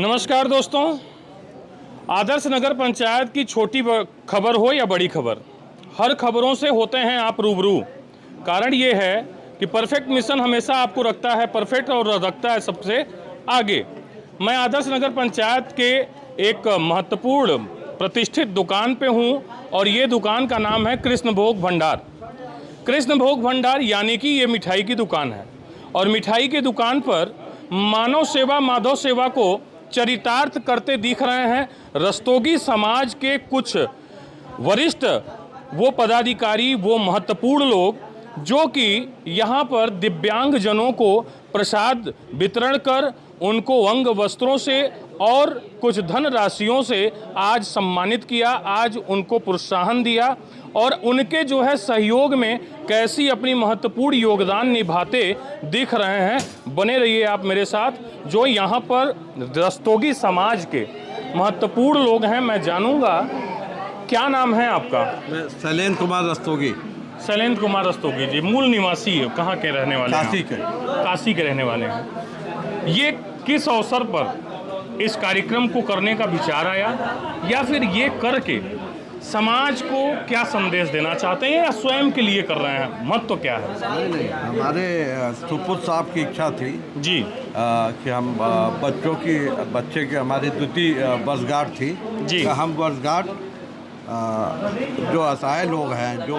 नमस्कार दोस्तों, आदर्श नगर पंचायत की छोटी खबर हो या बड़ी खबर, हर खबरों से होते हैं आप रूबरू। कारण ये है कि परफेक्ट मिशन हमेशा आपको रखता है परफेक्ट और रखता है सबसे आगे। मैं आदर्श नगर पंचायत के एक महत्वपूर्ण प्रतिष्ठित दुकान पे हूँ और ये दुकान का नाम है कृष्ण भोग भंडार। कृष्ण भोग भंडार यानी कि ये मिठाई की दुकान है और मिठाई की दुकान पर मानव सेवा माधव सेवा को चरितार्थ करते दिख रहे हैं रस्तोगी समाज के कुछ वरिष्ठ वो पदाधिकारी, वो महत्वपूर्ण लोग जो कि यहाँ पर दिव्यांग जनों को प्रसाद वितरण कर उनको अंग वस्त्रों से और कुछ धन राशियों से आज सम्मानित किया, आज उनको प्रोत्साहन दिया और उनके जो है सहयोग में कैसी अपनी महत्वपूर्ण योगदान निभाते दिख रहे हैं। बने रहिए आप मेरे साथ, जो यहाँ पर रस्तोगी समाज के महत्वपूर्ण लोग हैं। मैं जानूंगा क्या नाम है आपका? मैं शैलेंद्र कुमार रस्तोगी। शैलेंद्र कुमार रस्तोगी जी, मूल निवासी है, कहाँ के रहने वाले हैं? काशी के रहने वाले हैं। ये किस अवसर पर इस कार्यक्रम को करने का विचार आया या फिर ये करके समाज को क्या संदेश देना चाहते हैं या स्वयं के लिए कर रहे हैं? मत तो क्या है? नहीं, हमारे सुपुत्र साहब की इच्छा थी जी कि हम बच्चे के हमारी द्वितीय वर्षगांठ थी जी। कि हम वर्षगांठ जो असहाय लोग हैं, जो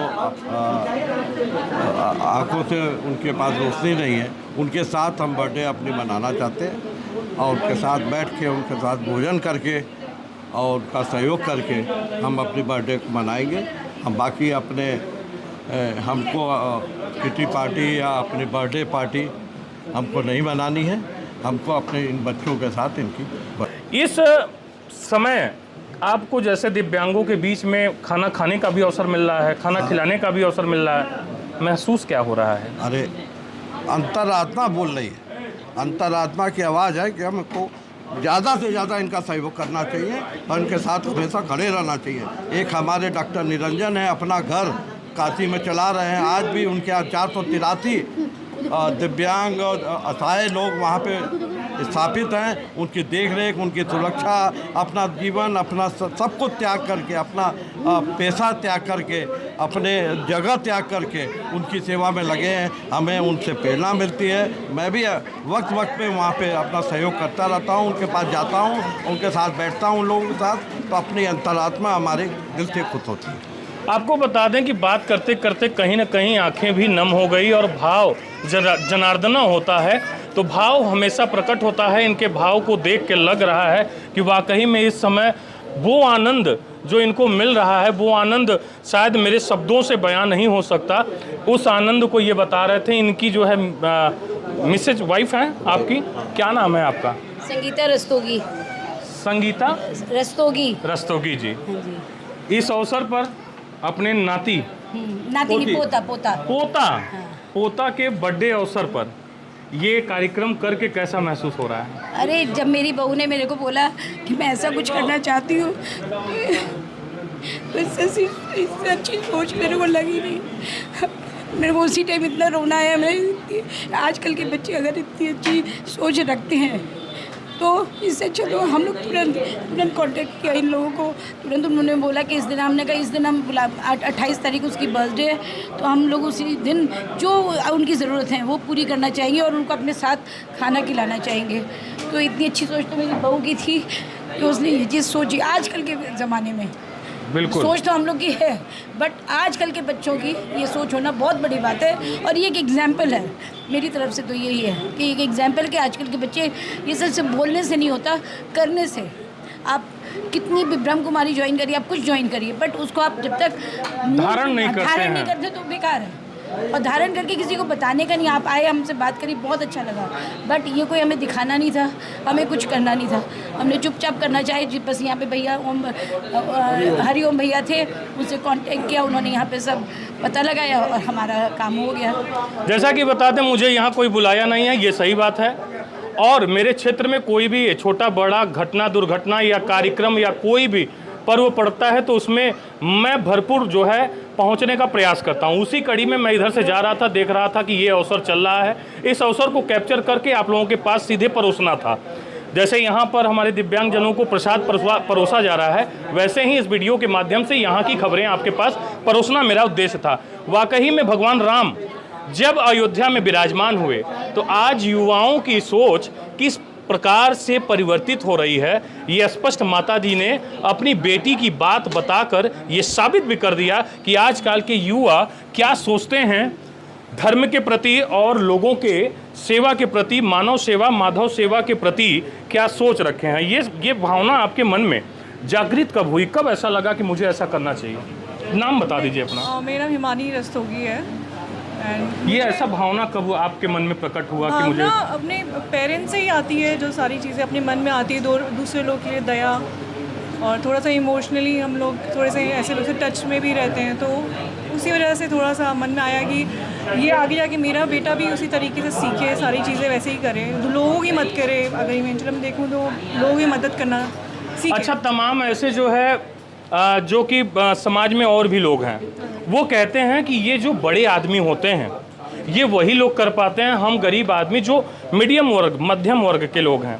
आंखों से उनके पास रोशनी नहीं है, उनके साथ हम बर्थडे अपनी मनाना चाहते हैं और उनके साथ बैठ के उनके साथ भोजन करके और उनका सहयोग करके हम अपनी बर्थडे मनाएंगे। हम बाकी अपने हमको किटी पार्टी या अपनी बर्थडे पार्टी हमको नहीं मनानी है। हमको अपने इन बच्चों के साथ इनकी इस समय आपको जैसे दिव्यांगों के बीच में खाना खाने का भी अवसर मिल रहा है, खाना खिलाने का भी अवसर मिल रहा है, महसूस क्या हो रहा है? अरे अंतरात्मा बोल रही है, अंतरात्मा की आवाज़ है कि हमको ज़्यादा से ज़्यादा इनका सहयोग करना चाहिए और इनके साथ हमेशा खड़े रहना चाहिए। एक हमारे डॉक्टर निरंजन है, अपना घर काशी में चला रहे हैं। आज भी उनके यहाँ 483 दिव्यांग और असहाय लोग वहाँ पे स्थापित हैं। उनकी देखरेख, उनकी सुरक्षा, अपना जीवन, अपना सब कुछ त्याग करके, अपना पैसा त्याग करके, अपने जगह त्याग करके उनकी सेवा में लगे हैं। हमें उनसे प्रेरणा मिलती है। मैं भी वक्त वक्त पे वहाँ पे अपना सहयोग करता रहता हूँ, उनके पास जाता हूँ, उनके साथ बैठता हूँ उन लोगों के साथ, तो अपनी अंतरात्मा हमारे दिल से खुश होती है। आपको बता दें कि बात करते करते कहीं ना कहीं आंखें भी नम हो गई और भाव जनार्दना होता है तो भाव हमेशा प्रकट होता है। इनके भाव को देख के लग रहा है कि वाकई में इस समय वो आनंद जो इनको मिल रहा है, वो आनंद शायद मेरे शब्दों से बयां नहीं हो सकता। उस आनंद को ये बता रहे थे। इनकी जो है मिसेज वाइफ हैं आपकी, क्या नाम है आपका? संगीता रस्तोगी। संगीता रस्तोगी जी। इस अवसर पर अपने नाती नहीं, पोता के बर्थडे अवसर पर ये कार्यक्रम करके कैसा महसूस हो रहा है? अरे जब मेरी बहू ने मेरे को बोला कि मैं ऐसा कुछ करना चाहती हूँ तो इससे अच्छी सोच मेरे को लगी नहीं। मेरे को उसी टाइम इतना रोना है। मैं आजकल के बच्चे अगर इतनी अच्छी सोच रखते हैं तो इससे चलो हम लोग तुरंत कांटेक्ट किया इन लोगों को। तुरंत उन्होंने बोला कि इस दिन, हमने कहा इस दिन हम 28 तारीख उसकी बर्थडे है तो हम लोग उसी दिन जो उनकी ज़रूरत है वो पूरी करना चाहेंगे और उनको अपने साथ खाना खिलाना चाहेंगे। तो इतनी अच्छी सोच तो मेरी बहू की थी कि उसने ये चीज़ सोची। आजकल के ज़माने में बिल्कुल सोच तो हम लोग की है, बट आजकल के बच्चों की ये सोच होना बहुत बड़ी बात है। और ये एक एग्जाम्पल है मेरी तरफ से, तो यही है कि एक एग्जाम्पल कि आजकल के बच्चे ये सिर्फ बोलने से नहीं होता, करने से। आप कितनी भी ब्रह्म कुमारी ज्वाइन करिए, आप कुछ ज्वाइन करिए, बट उसको आप जब तक धारण नहीं करते तो बेकार है। और धारण करके किसी को बताने का नहीं। आप आए, हमसे बात करी, बहुत अच्छा लगा, बट ये कोई हमें दिखाना नहीं था, हमें कुछ करना नहीं था। हमने चुपचाप करना चाहे जी। बस यहाँ पे भैया हरिओम भैया थे, उनसे कांटेक्ट किया, उन्होंने यहाँ पे सब पता लगाया और हमारा काम हो गया। जैसा कि बता दें, मुझे यहाँ कोई बुलाया नहीं है, ये सही बात है। और मेरे क्षेत्र में कोई भी छोटा बड़ा घटना, दुर्घटना या कार्यक्रम या कोई भी पर्व पड़ता है तो उसमें मैं भरपूर जो है पहुंचने का प्रयास करता हूं। उसी कड़ी में मैं इधर से जा रहा था, देख रहा था कि ये अवसर चल रहा है। इस अवसर को कैप्चर करके आप लोगों के पास सीधे परोसना था। जैसे यहाँ पर हमारे दिव्यांगजनों को प्रसाद परोसा जा रहा है, वैसे ही इस वीडियो के माध्यम से यहाँ की खबरें आपके पास परोसना मेरा उद्देश्य था। वाकई में भगवान राम जब अयोध्या में विराजमान हुए तो आज युवाओं की सोच किस प्रकार से परिवर्तित हो रही है, ये स्पष्ट माता जी ने अपनी बेटी की बात बताकर ये साबित भी कर दिया कि आजकल के युवा क्या सोचते हैं धर्म के प्रति और लोगों के सेवा के प्रति, मानव सेवा, माधव सेवा के प्रति क्या सोच रखे हैं। ये भावना आपके मन में जागृत कब हुई, कब ऐसा लगा कि मुझे ऐसा करना चाहिए? नाम बता दीजिए अपना। मेरा हिमानी रस्तोगी है। ये ऐसा भावना कब आपके मन में प्रकट हुआ कि मुझे? अपने पेरेंट्स से ही आती है, जो सारी चीज़ें अपने मन में आती है, दूसरे लोग के लिए दया, और थोड़ा सा इमोशनली हम लोग थोड़े से ऐसे लोग से टच में भी रहते हैं, तो उसी वजह से थोड़ा सा मन में आया कि ये आगे जाके मेरा बेटा भी उसी तरीके से सीखे, सारी चीज़ें वैसे ही करे, लोगों की मदद करे। अगर इवेंचुअली मैं देखूँ तो लोगों की मदद करना सीखे। अच्छा, तमाम ऐसे जो है जो कि समाज में और भी लोग हैं, वो कहते हैं कि ये जो बड़े आदमी होते हैं ये वही लोग कर पाते हैं, हम गरीब आदमी जो मीडियम वर्ग, मध्यम वर्ग के लोग हैं,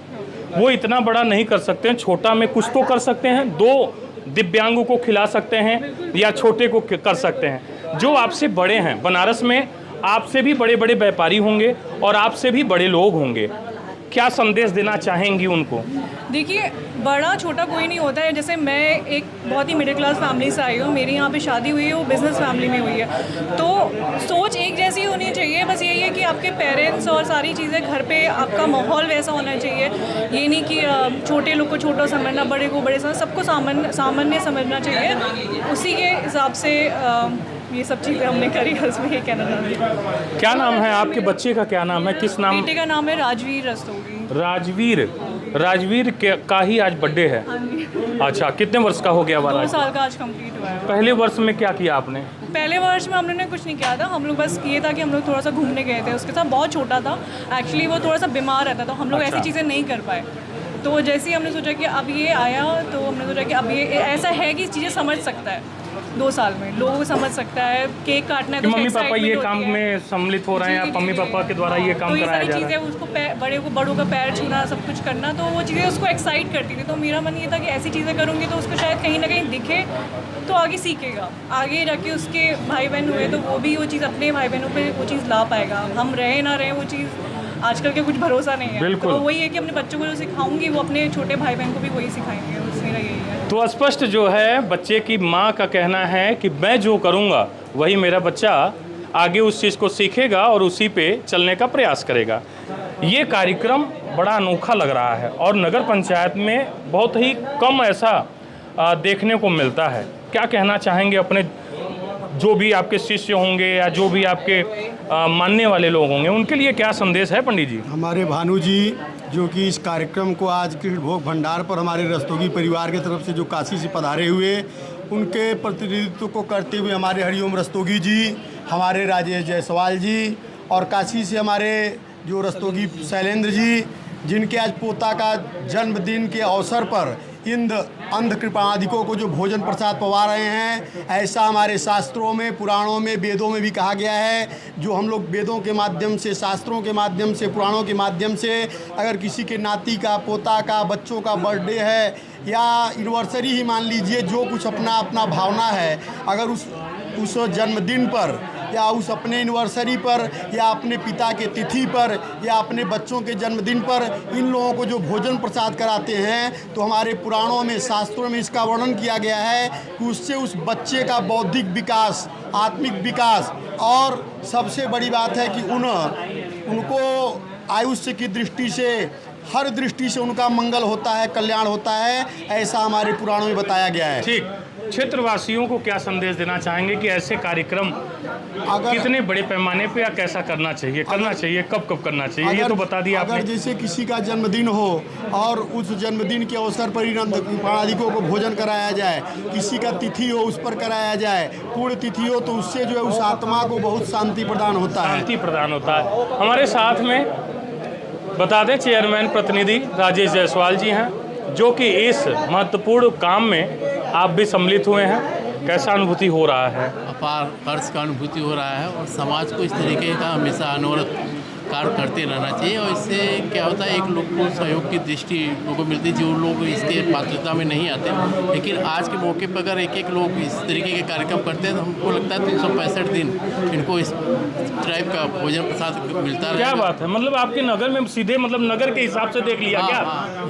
वो इतना बड़ा नहीं कर सकते हैं। छोटा में कुछ तो कर सकते हैं, 2 दिव्यांगों को खिला सकते हैं या छोटे को कर सकते हैं। जो आपसे बड़े हैं, बनारस में आपसे भी बड़े बड़े व्यापारी होंगे और आपसे भी बड़े लोग होंगे, क्या संदेश देना चाहेंगी उनको? देखिए, बड़ा छोटा कोई नहीं होता है। जैसे मैं एक बहुत ही मिडिल क्लास फैमिली से आई हूँ, मेरी यहाँ पे शादी हुई है, वो बिज़नेस फैमिली में हुई है, तो सोच एक जैसी होनी चाहिए। बस यही है कि आपके पेरेंट्स और सारी चीज़ें घर पे, आपका माहौल वैसा होना चाहिए। ये नहीं कि छोटे लोग को छोटा समझना, बड़े को बड़े समझना, सबको सामान्य समझना चाहिए। उसी के हिसाब से ये सब चीज़ें हमने करी, उसमें ये कहना चाहती हूँ। क्या नाम है आपके बच्चे का? क्या नाम है? किस नाम? बेटे का नाम है राजवीर रस्तोगी। राजवीर का ही आज बर्थडे है। अच्छा, कितने वर्ष का हो गया? 2 साल का आज कंप्लीट हुआ है। पहले वर्ष में क्या किया आपने? पहले वर्ष में हम लोग ने कुछ नहीं किया था, हम लोग बस ये था कि हम लोग थोड़ा सा घूमने गए थे, उसके साथ बहुत छोटा था एक्चुअली, वो थोड़ा सा बीमार रहता था, तो हम लोग ऐसी चीज़ें नहीं कर पाए। तो जैसे ही हमने सोचा कि अब ये आया, तो हमने सोचा कि अब ये ऐसा है कि चीज़ें समझ सकता है, 2 साल में लोगों को समझ सकता है, केक काटना है तो मम्मी पापा ये काम में सम्मिलित हो रहे हैं, मम्मी पापा के द्वारा ये काम कराया जा रहा है, तो ये सारी चीज़ें उसको बड़ों का पैर छूना, सब कुछ करना, तो वो चीज़ें उसको एक्साइट करती थी। तो मेरा मन ये था कि ऐसी चीज़ें करूँगी तो उसको शायद कहीं ना कहीं दिखे, तो आगे सीखेगा, आगे जाके उसके भाई बहन हुए तो वो भी वो चीज़ अपने भाई बहनों पर वो चीज़ ला पाएगा। हम रहे ना रहे, वो चीज़ आजकल के कुछ भरोसा नहीं है। बिल्कुल। तो वही है कि अपने बच्चों को जो सिखाऊंगी वो अपने छोटे भाई बहन को भी वही सिखाएंगे, मेरा यही है। तो स्पष्ट जो है बच्चे की माँ का कहना है कि मैं जो करूँगा वही मेरा बच्चा आगे उस चीज़ को सीखेगा और उसी पे चलने का प्रयास करेगा। ये कार्यक्रम बड़ा अनोखा लग रहा है और नगर पंचायत में बहुत ही कम ऐसा देखने को मिलता है। क्या कहना चाहेंगे अपने जो भी आपके शिष्य होंगे या जो भी आपके मानने वाले लोग होंगे, उनके लिए क्या संदेश है पंडित जी? हमारे भानु जी जो कि इस कार्यक्रम को आज कृष्ण भोग भंडार पर हमारे रस्तोगी परिवार की तरफ से जो काशी से पधारे हुए, उनके प्रतिनिधित्व को करते हुए हमारे हरिओम रस्तोगी जी, हमारे राजेश जायसवाल जी और काशी से हमारे जो रस्तोगी शैलेंद्र जी, जिनके आज पोता का जन्मदिन के अवसर पर अंध कृपाणादिकों को जो भोजन प्रसाद पवा रहे हैं, ऐसा हमारे शास्त्रों में, पुराणों में, वेदों में भी कहा गया है। जो हम लोग वेदों के माध्यम से, शास्त्रों के माध्यम से, पुराणों के माध्यम से अगर किसी के नाती का, पोता का, बच्चों का बर्थडे है या एनिवर्सरी ही मान लीजिए, जो कुछ अपना अपना भावना है, अगर उस जन्मदिन पर या उस अपने एनिवर्सरी पर या अपने पिता के तिथि पर या अपने बच्चों के जन्मदिन पर इन लोगों को जो भोजन प्रसाद कराते हैं, तो हमारे पुराणों में, शास्त्रों में इसका वर्णन किया गया है कि उससे उस बच्चे का बौद्धिक विकास, आत्मिक विकास और सबसे बड़ी बात है कि उनको आयुष्य की दृष्टि से, हर दृष्टि से उनका मंगल होता है, कल्याण होता है, ऐसा हमारे पुराणों में बताया गया है। ठीक, क्षेत्रवासियों को क्या संदेश देना चाहेंगे कि ऐसे कार्यक्रम कितने बड़े पैमाने पे या कैसा करना चाहिए, कब कब करना चाहिए, ये तो बता दिया आपने। अगर जैसे किसी का जन्मदिन हो और उस जन्मदिन के अवसर पर इन प्राणादिकों को भोजन कराया जाए, किसी का तिथि हो उस पर कराया जाए, पूर्ण तिथि हो, तो उससे जो है उस आत्मा को बहुत शांति प्रदान होता है। शांति प्रदान होता है। हमारे साथ में बता दें चेयरमैन प्रतिनिधि राजेश जायसवाल जी हैं, जो कि इस महत्वपूर्ण काम में आप भी सम्मिलित हुए हैं। कैसा अनुभूति हो रहा है? अपार हर्ष का अनुभूति हो रहा है और समाज को इस तरीके का हमेशा अनवरत कार्य करते रहना चाहिए। और इससे क्या होता है, एक लोग को सहयोग की दृष्टि लोगों को मिलती है, जो लोग इसके पात्रता में नहीं आते। लेकिन आज के मौके पर अगर एक लोग इस तरीके के कार्यक्रम करते हैं तो हमको लगता है 365 दिन इनको इस टाइप का भोजन प्रसाद मिलता क्या रहेगा। बात है, मतलब आपके नगर में सीधे मतलब नगर के हिसाब से देख लिया क्या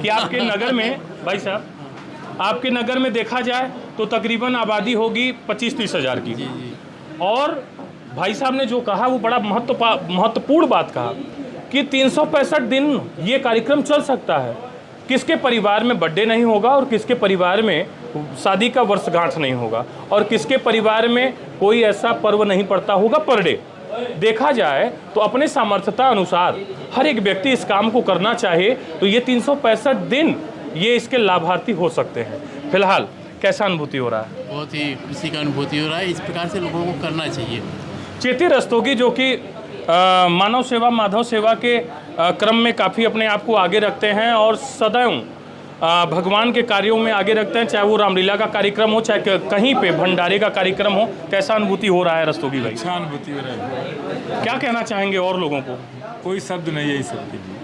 कि आपके नगर में, भाई साहब आपके नगर में देखा जाए तो तकरीबन आबादी होगी 25-30 हज़ार की। और भाई साहब ने जो कहा वो बड़ा महत्वपूर्ण बात कहा कि 365 दिन ये कार्यक्रम चल सकता है। किसके परिवार में बर्थडे नहीं होगा और किसके परिवार में शादी का वर्षगांठ नहीं होगा और किसके परिवार में कोई ऐसा पर्व नहीं पड़ता होगा पर डे। देखा जाए तो अपने सामर्थ्यता अनुसार हर एक व्यक्ति इस काम को करना चाहे तो ये 365 दिन ये इसके लाभार्थी हो सकते हैं। फिलहाल कैसा अनुभूति हो रहा है? बहुत ही खुशी का अनुभूति हो रहा है। इस प्रकार से लोगों को करना चाहिए। चेती रस्तोगी जो कि मानव सेवा माधव सेवा के क्रम में काफ़ी अपने आप को आगे रखते हैं और सदैव भगवान के कार्यों में आगे रखते हैं, चाहे वो रामलीला का कार्यक्रम हो चाहे कहीं पे भंडारे का कार्यक्रम हो। कैसा अनुभूति हो रहा है रस्तोगी भाई? अच्छा अनुभूति हो रहा है। क्या कहना चाहेंगे और लोगों को? कोई शब्द नहीं है इस सब के लिए।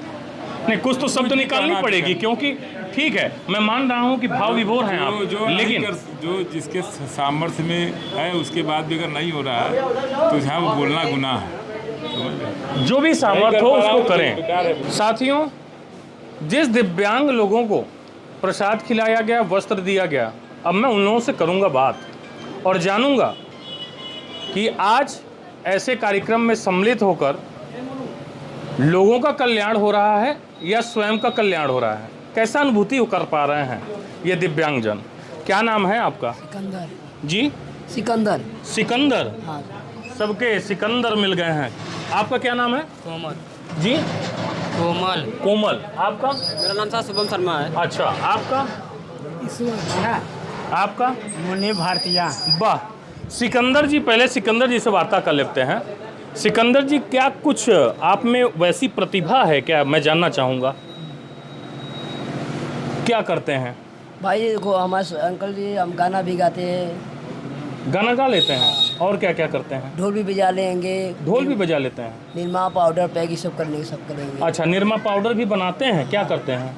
नहीं, कुछ तो शब्द निकालनी पड़ेगी क्योंकि ठीक है मैं मान रहा हूँ कि भाव विभोर हैं आप, लेकिन जो जिसके सामर्थ्य में है उसके बाद भी अगर नहीं हो रहा है तो यहाँ वो बोलना गुनाह है। जो भी सामर्थ्य हो उसको करें। साथियों, जिस दिव्यांग लोगों को प्रसाद खिलाया गया, वस्त्र दिया गया, अब मैं उन लोगों से करूंगा बात और जानूंगा कि आज ऐसे कार्यक्रम में सम्मिलित होकर लोगों का कल्याण हो रहा है या स्वयं का कल्याण हो रहा है। कैसा अनुभूति कर पा रहे हैं ये दिव्यांगजन? क्या नाम है आपका? सिकंदर। जी सिकंदर। सिकंदर। हाँ। सबके सिकंदर मिल गए हैं। आपका क्या नाम है? कोमल। जी कोमल। कोमल। आपका? मेरा नाम साहब शुभम शर्मा है। अच्छा, आपका? आपका? मुनि भारतीया। वाह। सिकंदर जी, पहले सिकंदर जी से वार्ता कर लेते हैं। सिकंदर जी, क्या कुछ आप में वैसी प्रतिभा है क्या, मैं जानना चाहूँगा? क्या करते हैं भाई? देखो हमारे अंकल जी हम गाना भी गाते हैं। गाना गा लेते हैं और क्या क्या करते हैं? ढोल भी बजा लेंगे। ढोल भी बजा लेते हैं। निरमा पाउडर पैक ये सब कर लेंगे, सब करेंगे। अच्छा, निरमा पाउडर भी बनाते हैं? क्या करते हैं?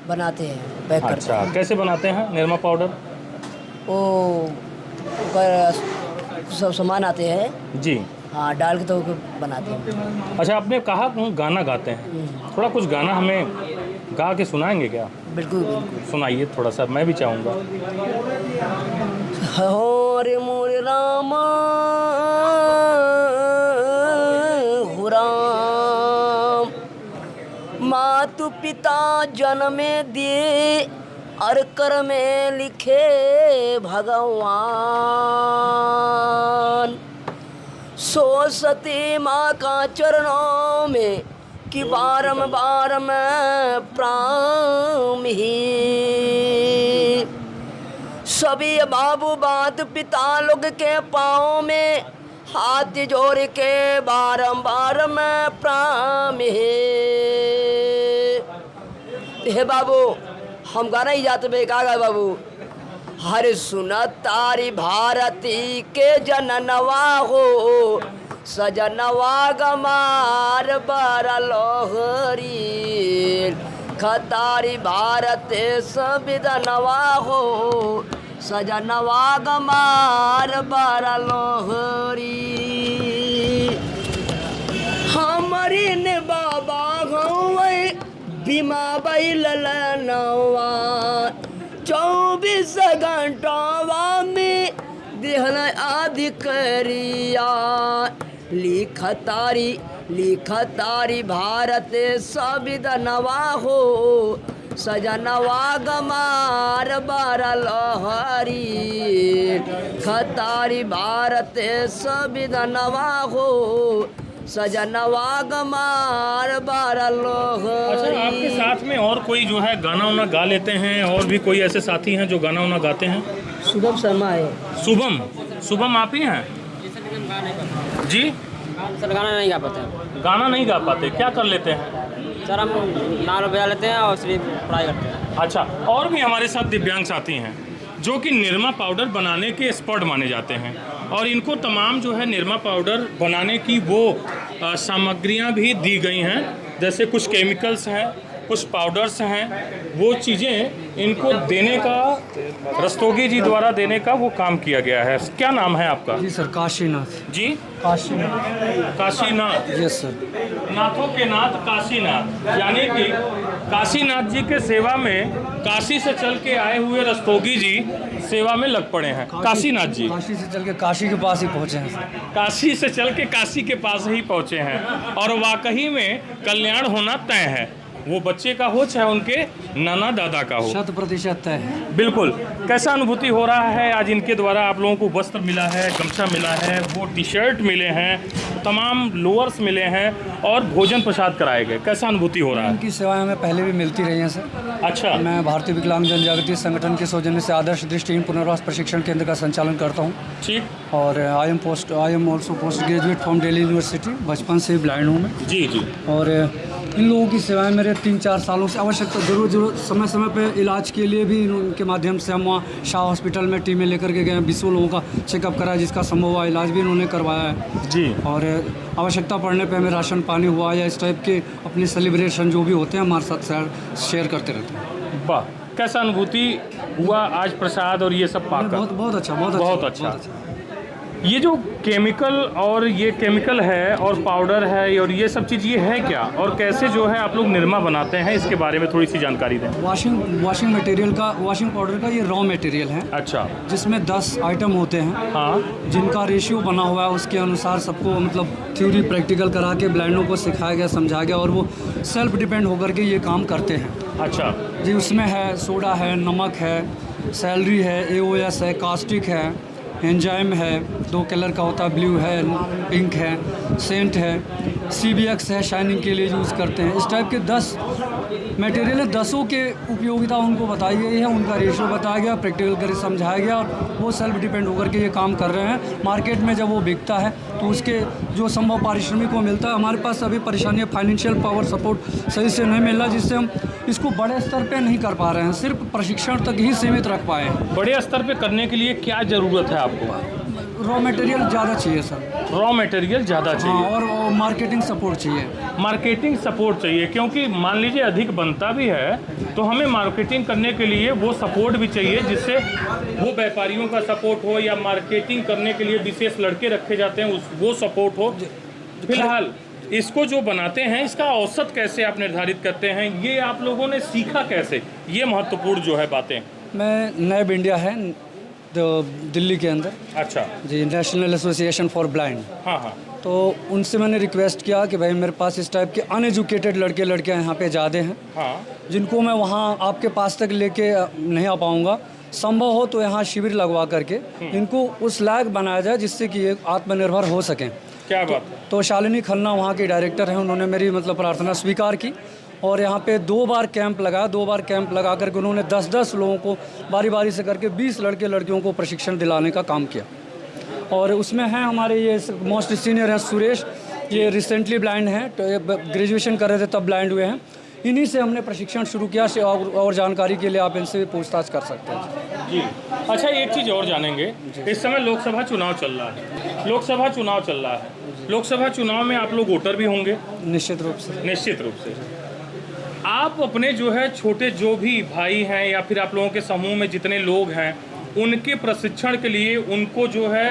बनाते हैं, पैक करते अच्छा, कैसे बनाते हैं निरमा पाउडर? वो सब सामान आते हैं। जी हाँ, डाल के तो बनाते हैं। अच्छा, आपने कहा गाना गाते हैं, थोड़ा कुछ गाना हमें गा के सुनाएंगे क्या? बिल्कुल बिल्कुल। सुनाइए थोड़ा सा, मैं भी चाहूँगा। हो रे मोरे रामा हो राम, मातु पिता जन्मे दिए और कर में लिखे भगवान, सो सती माँ का चरणों में कि बारंबार मैं प्राण ही, सभी बाबू बात पिता लोग के पाँव में हाथ जोड़ के बारंबार मैं प्राण हे बाबू हम गाना ही जाते बे का गा बाबू। हर सुना तारी भारती के जननवा हो, सजनवा गमार बारा लोहरी, खतारी भारत संविधानवा हो, सजनवा गमार बारा लोहरी, हमारी ने बाबा गौवे बीमा बैलनवा, 24 घंटवा में देहना अधिकारिया, लिखतारी भारत संविधानवा हो, सजनवा गमार बारा लहरी, खतारी भारत संविधानवा हो, सजनवा गमार बारा लहरी। अच्छा, आपके साथ में और कोई जो है गाना वाना गा लेते हैं? और भी कोई ऐसे साथी हैं जो गाना वाना गाते हैं? शुभम शर्मा है। शुभम आप ही हैं? जी सर गाना नहीं गा पाते हैं। गाना नहीं गा पाते, क्या कर लेते हैं? सर हम नाल बजा लेते हैं और सिर्फ पढ़ाई करते हैं। अच्छा, और भी हमारे साथ दिव्यांग साथी हैं। जो कि निरमा पाउडर बनाने के एक्सपर्ट माने जाते हैं, और इनको तमाम जो है निरमा पाउडर बनाने की वो सामग्रियां भी दी गई हैं, जैसे कुछ केमिकल्स हैं, कुछ पाउडर्स हैं, वो चीज़ें इनको देने का, रस्तोगी जी द्वारा देने का वो काम किया गया है। क्या नाम है आपका? जी सर, काशीनाथ। जी, काशीनाथ। काशीनाथ। Yes sir. नाथों के नाथ काशीनाथ, यानी कि काशीनाथ जी के सेवा में काशी से चल के आए हुए रस्तोगी जी सेवा में लग पड़े हैं। काशीनाथ जी काशी से चल के काशी के पास ही पहुँचे हैं सर। काशी से चल के काशी के पास ही पहुंचे हैं, और वाकई में कल्याण होना तय है। वो बच्चे का हो चाहे उनके नाना दादा का हो, 100% तय है। बिल्कुल। कैसा अनुभूति हो रहा है आज इनके द्वारा? आप लोगों को वस्त्र मिला है, गमछा मिला है, वो टी शर्ट मिले हैं, तमाम लोअर्स मिले हैं, और भोजन प्रसाद कराए गए। कैसा अनुभूति हो रहा है? उनकी सेवाएं हमें पहले भी मिलती रही हैं सर। अच्छा। मैं भारतीय विकलांग जनजागृति संगठन के सौजन्य से आदर्श दृष्टिहीन पुनर्वास प्रशिक्षण केंद्र का संचालन करता हूँ, ठीक। और I am also post graduate from Delhi university. बचपन से ही ब्लाइंड हूँ मैं। जी जी। और इन लोगों की सेवाएं मेरे 3-4 सालों से आवश्यकता जरूर समय समय पे इलाज के लिए भी उनके माध्यम से हम वहाँ शाह हॉस्पिटल में टीमें लेकर के गए, 20 लोगों का चेकअप करा, जिसका संभव हुआ इलाज भी इन्होंने करवाया है जी। और आवश्यकता पड़ने पे हमें राशन पानी हुआ या इस टाइप के अपने सेलिब्रेशन जो भी होते हैं हमारे साथ शेयर करते रहते हैं। वाह, कैसा अनुभूति हुआ आज प्रसाद और ये सब पाकर? बहुत अच्छा, बहुत अच्छा। ये जो केमिकल और ये केमिकल है और पाउडर है और ये सब चीज़ ये है क्या, और कैसे जो है आप लोग निरमा बनाते हैं, इसके बारे में थोड़ी सी जानकारी दें। वॉशिंग मटेरियल का, वॉशिंग पाउडर का ये रॉ मटेरियल है। अच्छा। जिसमें 10 आइटम होते हैं। हाँ। जिनका रेशियो बना हुआ है, उसके अनुसार सबको मतलब थ्योरी प्रैक्टिकल करा के ब्लाइंडों को सिखाया गया, समझाया गया, और वो सेल्फ डिपेंड होकर के ये काम करते हैं। अच्छा जी। उसमें है सोडा है, नमक है, सैलरी है, AOS है, कास्टिक है, एंजाइम है, 2 कलर का होता है, ब्लू है, पिंक है, सेंट है, CBX है, शाइनिंग के लिए यूज़ करते हैं। इस टाइप के 10 मटेरियल है, 10 के उपयोगिता उनको बताई गई है, उनका रेशियो बताया गया, प्रैक्टिकल करके समझाया गया, और वो सेल्फ डिपेंड होकर के ये काम कर रहे हैं। मार्केट में जब वो बिकता है तो उसके जो संभव पारिश्रमिक को मिलता है। हमारे पास अभी परेशानी है, फाइनेंशियल पावर सपोर्ट सही से नहीं मिल रहा, जिससे हम इसको बड़े स्तर पे नहीं कर पा रहे हैं, सिर्फ प्रशिक्षण तक ही सीमित रख पाए हैं। बड़े स्तर पे करने के लिए क्या ज़रूरत है आपको? रॉ मटेरियल ज़्यादा चाहिए सर। रॉ मटेरियल ज़्यादा चाहिए। हाँ, और मार्केटिंग सपोर्ट चाहिए। मार्केटिंग सपोर्ट चाहिए, क्योंकि मान लीजिए अधिक बनता भी है तो हमें मार्केटिंग करने के लिए वो सपोर्ट भी चाहिए, जिससे वो व्यापारियों का सपोर्ट हो या मार्केटिंग करने के लिए विशेष लड़के रखे जाते हैं वो सपोर्ट हो। फिलहाल इसको जो बनाते हैं इसका औसत कैसे आप निर्धारित करते हैं, ये आप लोगों ने सीखा कैसे, ये महत्वपूर्ण जो है बातें। मैं नैब इंडिया है तो दिल्ली के अंदर। अच्छा जी, नेशनल एसोसिएशन फॉर ब्लाइंड। हाँ हाँ। तो उनसे मैंने रिक्वेस्ट किया कि भाई मेरे पास इस टाइप के अनएजुकेटेड लड़के लड़कियाँ यहाँ पे ज़्यादा हैं, हाँ, जिनको मैं वहाँ आपके पास तक लेके नहीं आ पाऊँगा। संभव हो तो यहाँ शिविर लगवा करके इनको उस लायक बनाया जाए जिससे कि ये आत्मनिर्भर हो सकें। क्या बात। तो शालिनी खन्ना वहाँ के डायरेक्टर हैं, उन्होंने मेरी मतलब प्रार्थना स्वीकार की और यहाँ पे 2 बार कैंप लगाया। 2 बार कैंप लगा करके उन्होंने 10-10 लोगों को बारी बारी से करके 20 लड़के लड़कियों को प्रशिक्षण दिलाने का काम किया। और उसमें हैं हमारे ये मोस्ट सीनियर हैं सुरेश, ये रिसेंटली ब्लाइंड हैं, तो ग्रेजुएशन कर रहे थे तब ब्लाइंड हुए हैं। इन्हीं से हमने प्रशिक्षण शुरू किया। और जानकारी के लिए आप इनसे भी पूछताछ कर सकते हैं जी। अच्छा, एक चीज़ और जानेंगे, इस समय लोकसभा चुनाव चल रहा है। लोकसभा चुनाव चल रहा है, लोकसभा चुनाव में आप लोग वोटर भी होंगे। निश्चित रूप से। निश्चित रूप से। आप अपने जो है छोटे जो भी भाई हैं या फिर आप लोगों के समूह में जितने लोग हैं, उनके प्रशिक्षण के लिए, उनको जो है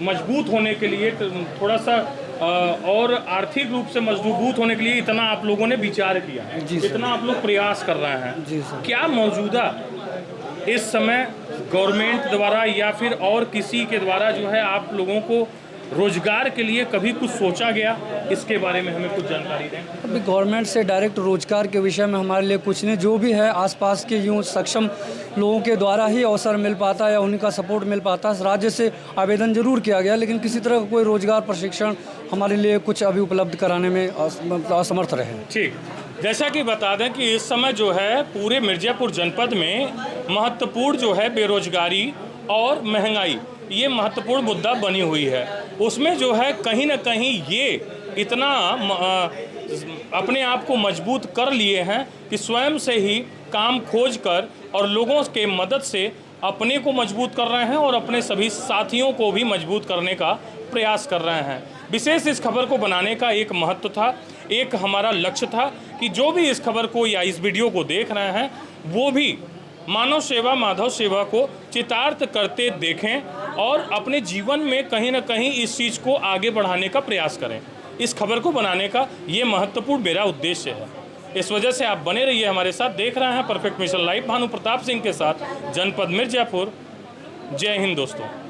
मजबूत होने के लिए, थोड़ा सा और आर्थिक रूप से मजबूत होने के लिए इतना आप लोगों ने विचार किया, इतना आप लोग प्रयास कर रहे हैं। जी सर। क्या मौजूदा इस समय गवर्नमेंट द्वारा या फिर और किसी के द्वारा जो है आप लोगों को रोजगार के लिए कभी कुछ सोचा गया, इसके बारे में हमें कुछ जानकारी दें। अभी गवर्नमेंट से डायरेक्ट रोजगार के विषय में हमारे लिए कुछ नहीं, जो भी है आसपास के यूँ सक्षम लोगों के द्वारा ही अवसर मिल पाता है या उन्हीं का सपोर्ट मिल पाता है। राज्य से आवेदन जरूर किया गया, लेकिन किसी तरह का कोई रोजगार प्रशिक्षण हमारे लिए कुछ अभी उपलब्ध कराने में असमर्थ रहे। ठीक, जैसा कि बता दें कि इस समय जो है पूरे मिर्ज़ापुर जनपद में महत्वपूर्ण जो है बेरोजगारी और महंगाई, ये महत्वपूर्ण मुद्दा बनी हुई है। उसमें जो है कहीं ना कहीं ये इतना अपने आप को मजबूत कर लिए हैं कि स्वयं से ही काम खोज कर और लोगों के मदद से अपने को मजबूत कर रहे हैं और अपने सभी साथियों को भी मजबूत करने का प्रयास कर रहे हैं। विशेष इस खबर को बनाने का एक महत्व था, एक हमारा लक्ष्य था कि जो भी इस खबर को या इस वीडियो को देख रहे हैं वो भी मानव सेवा माधव सेवा को चितार्थ करते देखें और अपने जीवन में कहीं ना कहीं इस चीज़ को आगे बढ़ाने का प्रयास करें। इस खबर को बनाने का ये महत्वपूर्ण मेरा उद्देश्य है। इस वजह से आप बने रहिए हमारे साथ। देख रहे हैं perfect mission live, Bhanu Pratap Singh के साथ, जनपद मिर्जापुर। जय हिंद दोस्तों।